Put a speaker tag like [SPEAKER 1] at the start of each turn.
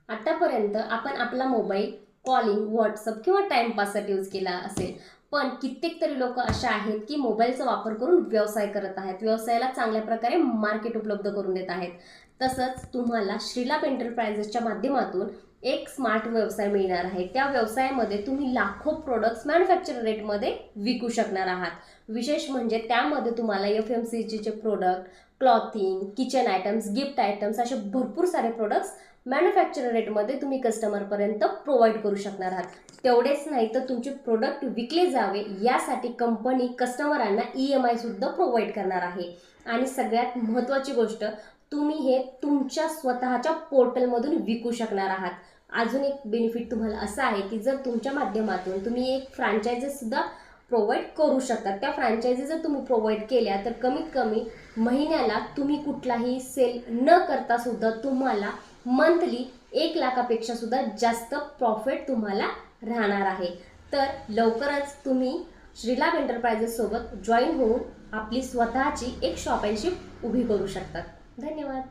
[SPEAKER 1] आतापर्यंत आपण आपला मोबाईल कॉलिंग, व्हॉट्सअप किंवा टाइमपाससाठी यूज केला असेल, पण कित्येक तरी लोक असे आहेत की मोबाईलचा वापर करून व्यवसाय करत आहेत, व्यवसायाला चांगल्या प्रकारे मार्केट उपलब्ध करून देत आहेत। तसंच तुम्हाला श्रीलाभ एंटरप्राइजेसच्या माध्यमातून एक स्मार्ट व्यवसाय मिळणार आहे। त्या व्यवसायामध्ये तुम्ही लाखो प्रोडक्ट्स मॅन्युफॅक्चर रेटमध्ये विकू शकणार आहात। विशेष म्हणजे त्यामध्ये तुम्हाला FMCGचे product, clothing, kitchen items, gift items असे भरपूर सारे प्रोडक्ट्स मॅन्युफॅक्चर रेटमध्ये तुम्ही कस्टमरपर्यंत प्रोव्हाइड करू शकणार आहात। तेवढेच नाही तर तुमचे प्रोडक्ट विकले जावे यासाठी कंपनी कस्टमरांना EMI सुद्धा प्रोव्हाइड करणार आहे। आणि सगळ्यात महत्त्वाची गोष्ट, तुम्ही हे तुमच्या स्वतःच्या पोर्टलमधून विकू शकणार आहात। अजून एक बेनिफिट तुम्हाला असा आहे की जर तुमच्या माध्यमातून तुम्ही एक फ्रँचायझी सुद्धा प्रोव्हाइड करू शकता। त्या फ्रँचायझी जर तुम्ही प्रोव्हाइड केल्या तर कमीत कमी महिन्याला तुम्ही कुठलाही सेल न करता सुद्धा तुम्हाला मंथली 1 लाखापेक्षा सुद्धा जास्त प्रॉफिट तुम्हाला राहणार आहे। तर लवकरच तुम्ही श्रीलाभ एंटरप्राइजेस सोबत जॉईन होऊन आपली स्वतःची एक शॉप अँड शिप उभी करू शकता। धन्यवाद।